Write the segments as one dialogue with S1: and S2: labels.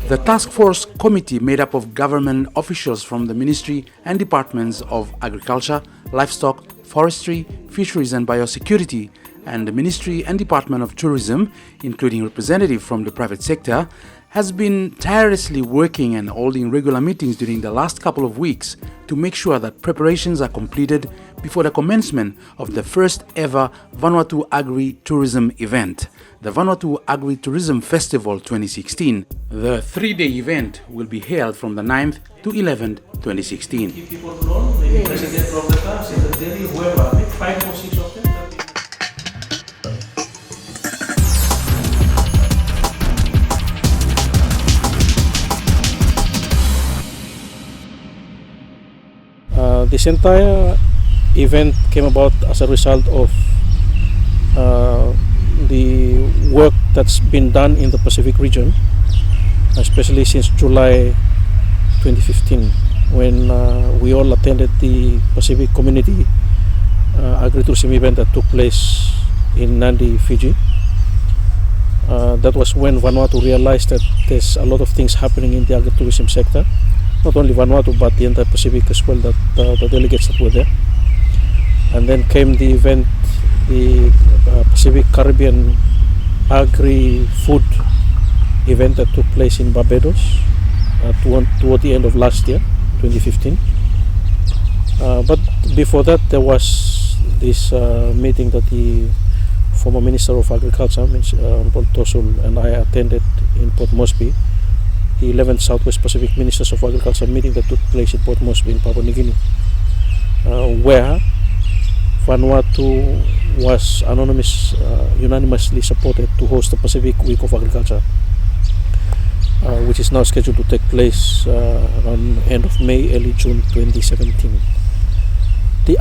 S1: The task force committee, made up of government officials from the Ministry and Departments of Agriculture, Livestock, Forestry, Fisheries and Biosecurity, and the Ministry and Department of Tourism, including representatives from the private sector, has been tirelessly working and holding regular meetings during the last couple of weeks to make sure that preparations are completed before the commencement of the first ever Vanuatu Agri-tourism event, the Vanuatu Agri-tourism Festival 2016. The three-day event will be held from the 9th to 11th, 2016.
S2: This entire event came about as a result of the work that's been done in the Pacific region, especially since July 2015, when we all attended the Pacific Community Agri-tourism event that took place in Nadi, Fiji. That was when Vanuatu realized that there's a lot of things happening in the agri-tourism sector. Not only Vanuatu, but the entire Pacific as well, that the delegates that were there. And then came the event, the Pacific Caribbean Agri-food event that took place in Barbados toward the end of last year, 2015. But before that, there was this meeting that the former Minister of Agriculture, Paul Tosul, and I attended in Port Moresby, the 11th Southwest Pacific Ministers of Agriculture meeting that took place in Port Moresby in Papua New Guinea, where Vanuatu was unanimously supported to host the Pacific Week of Agriculture, which is now scheduled to take place around end of May, early June 2017. The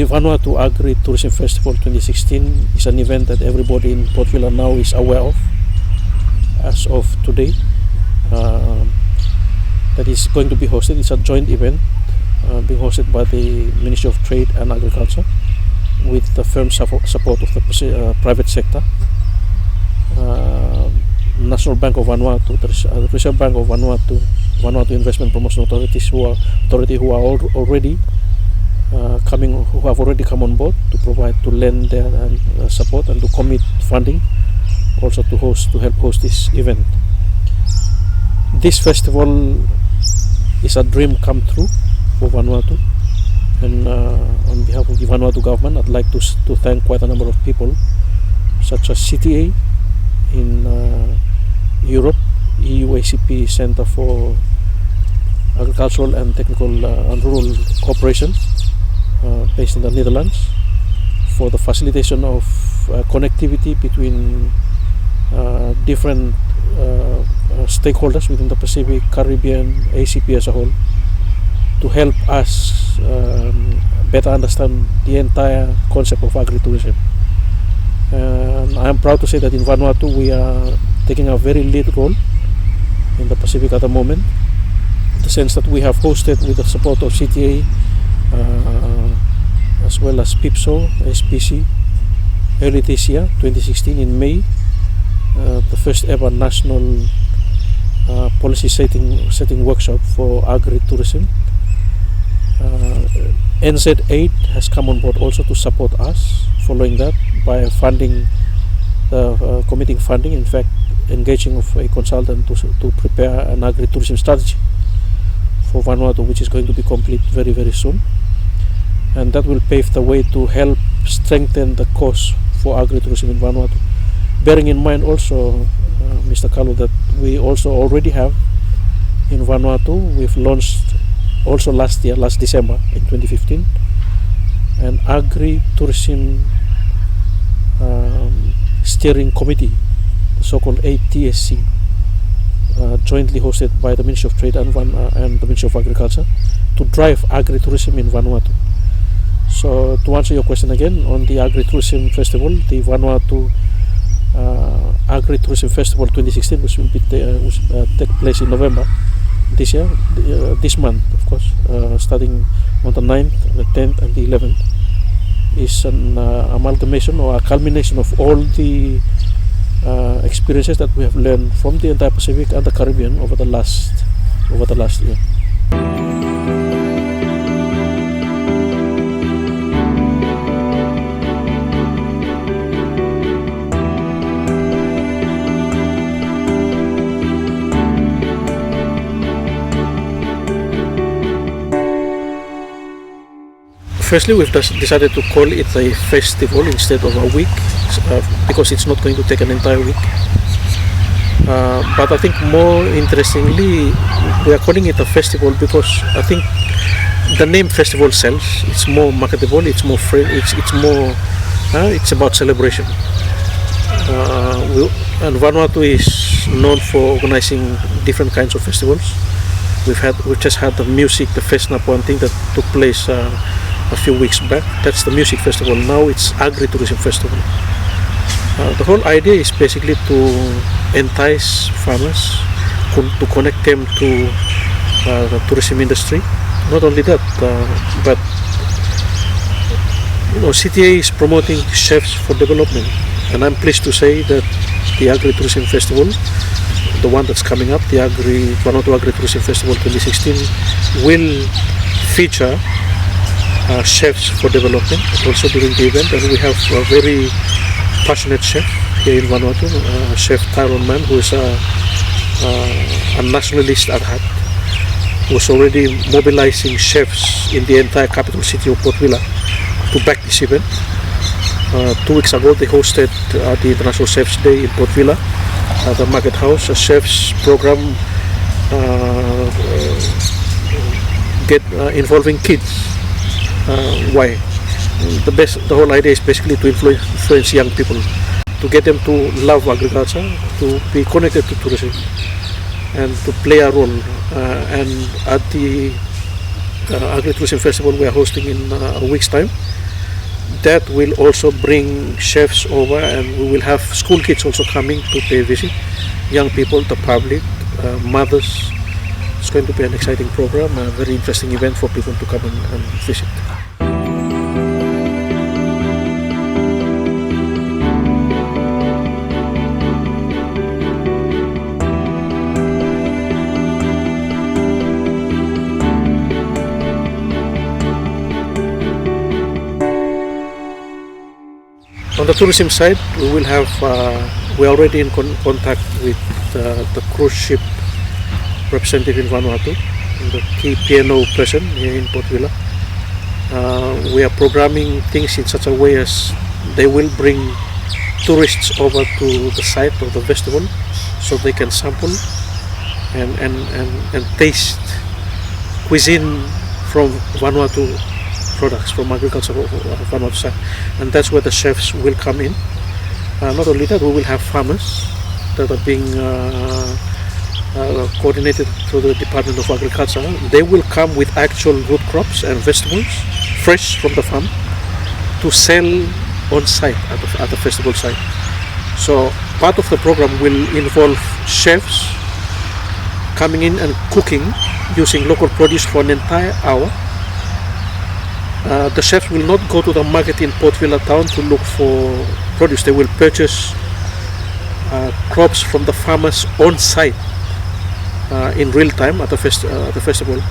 S2: Vanuatu Agri-tourism Festival 2016 is an event that everybody in Port-Vila now is aware of as of today. That is going to be hosted. It's a joint event being hosted by the Ministry of Trade and Agriculture with the firm support of the private sector, National Bank of Vanuatu, the Reserve Bank of Vanuatu, Vanuatu Investment Promotion Authorities, who have already come on board to lend their support and to commit funding also to help host this event. This festival is a dream come true for Vanuatu, and on behalf of the Vanuatu government, I'd like to thank quite a number of people, such as CTA in Europe, EU ACP Center for Agricultural and Technical and Rural Cooperation, based in the Netherlands, for the facilitation of connectivity between different stakeholders within the Pacific, Caribbean, ACP as a whole, to help us better understand the entire concept of agritourism. I am proud to say that in Vanuatu we are taking a very lead role in the Pacific at the moment, in the sense that we have hosted, with the support of CTA as well as PIPSO, SPC, early this year, 2016 in May, the first ever national policy setting workshop for agri-tourism. NZ8 has come on board also to support us following that by committing funding, in fact engaging of a consultant to prepare an agri-tourism strategy for Vanuatu, which is going to be complete very, very soon, and that will pave the way to help strengthen the cause for agri-tourism in Vanuatu. Bearing in mind also, Mr. Kalu, that we also already have in Vanuatu, we've launched also last December in 2015, an agri-tourism steering committee, the so-called ATSC, jointly hosted by the Ministry of Trade and the Ministry of Agriculture, to drive agri-tourism in Vanuatu. So to answer your question again, on the Agri-tourism Festival, the Vanuatu Agri-tourism Festival 2016, which will take place in November this year, this month of course, starting on the 9th, the 10th and the 11th, is an amalgamation or a culmination of all the experiences that we have learned from the entire Pacific and the Caribbean over the last year. Firstly, we've decided to call it a festival instead of a week, because it's not going to take an entire week. But I think more interestingly, we are calling it a festival because I think the name festival sells. It's more marketable. It's more free. It's more. It's about celebration. And Vanuatu is known for organizing different kinds of festivals. We've just had the music, the Fesnap one thing that took place a few weeks back. That's the music festival. Now it's Agri-tourism Festival. The whole idea is basically to entice farmers, to connect them to the tourism industry. Not only that, but CTA is promoting chefs for development, and I'm pleased to say that the Agri-tourism Festival, the one that's coming up, the Vanuatu Agri-tourism Festival 2016, will feature chefs for development also during the event. And we have a very passionate chef here in Vanuatu, Chef Tyrone Mann, who is a nationalist at heart, who's already mobilizing chefs in the entire capital city of Port-Vila to back this event. 2 weeks ago they hosted the International Chefs Day in Port-Vila at the Market House, a chef's program involving kids. Why? The whole idea is basically to influence young people, to get them to love agriculture, to be connected to tourism, and to play a role. And at the Agri-tourism Festival we are hosting in a week's time, that will also bring chefs over, and we will have school kids also coming to pay a visit, young people, the public, mothers. It's going to be an exciting program, a very interesting event for people to come and visit. On the tourism side, we will have, we're already in contact with the cruise ship representative in Vanuatu, the key P&O person here in Port-Vila. We are programming things in such a way as they will bring tourists over to the site of the festival so they can sample and taste cuisine from Vanuatu products, from agriculture of Vanuatu side. And that's where the chefs will come in. Not only that, we will have farmers that are being coordinated through the Department of Agriculture. They will come with actual root crops and vegetables, fresh from the farm, to sell on site at the festival site. So part of the program will involve chefs coming in and cooking using local produce for an entire hour. The chefs will not go to the market in Port-Vila town to look for produce. They will purchase crops from the farmers on site in real time at the festival.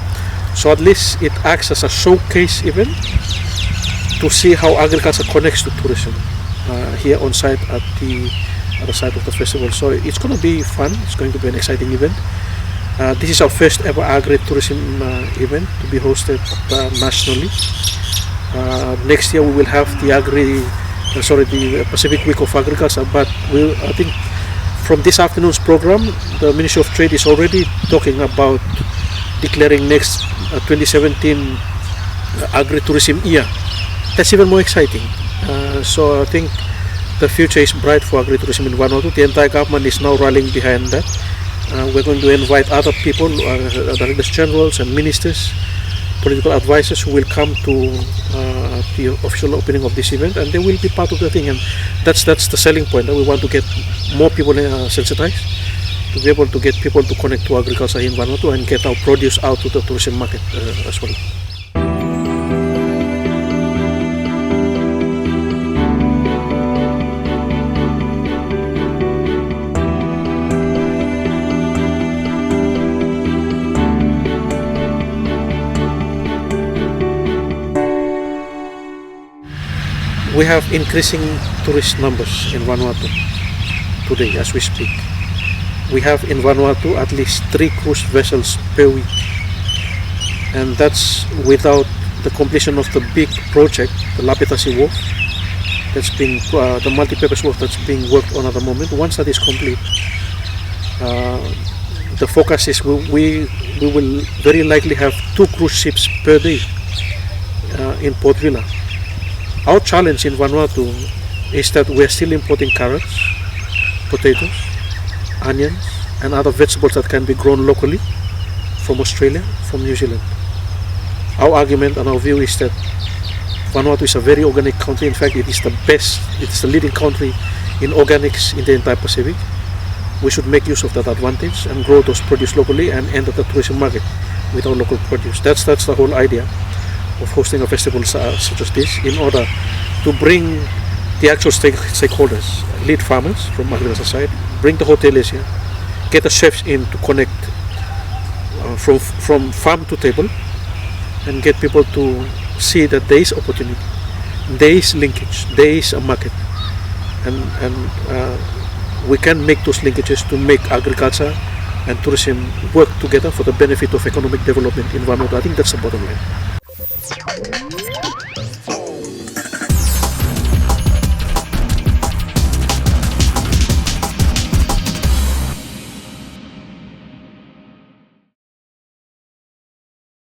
S2: So at least it acts as a showcase event to see how agriculture connects to tourism here on site at the site of the festival. So it's going to be fun. It's going to be an exciting event. This is our first ever agri-tourism event to be hosted nationally. Next year we will have the Pacific Week of Agriculture, but I think from this afternoon's program, the Ministry of Trade is already talking about declaring next 2017 Agri-tourism year. That's even more exciting. So I think the future is bright for agri-tourism in Vanuatu. The entire government is now rallying behind that. We're going to invite other people, directors generals and ministers, political advisors, who will come to the official opening of this event, and they will be part of the thing. And that's the selling point, that we want to get more people sensitized, to be able to get people to connect to agriculture in Vanuatu and get our produce out to the tourism market as well. We have increasing tourist numbers in Vanuatu today as we speak. We have in Vanuatu at least 3 cruise vessels per week, and that's without the completion of the big project, the Lapitasi Wharf, that's being the multi-purpose wharf that's being worked on at the moment. Once that is complete, the focus is we will very likely have 2 cruise ships per day in Port-Vila. Our challenge in Vanuatu is that we are still importing carrots, potatoes, onions and other vegetables that can be grown locally from Australia, from New Zealand. Our argument and our view is that Vanuatu is a very organic country. In fact, it is the best, it is the leading country in organics in the entire Pacific. We should make use of that advantage and grow those produce locally and enter the tourism market with our local produce. That's the whole idea of hosting a festival such as this, in order to bring the actual stakeholders, lead farmers from agriculture side, bring the hoteliers here, get the chefs in to connect from farm to table, and get people to see that there is opportunity, there is linkage, there is a market, and we can make those linkages to make agriculture and tourism work together for the benefit of economic development in Vanuatu. I think that's the bottom line.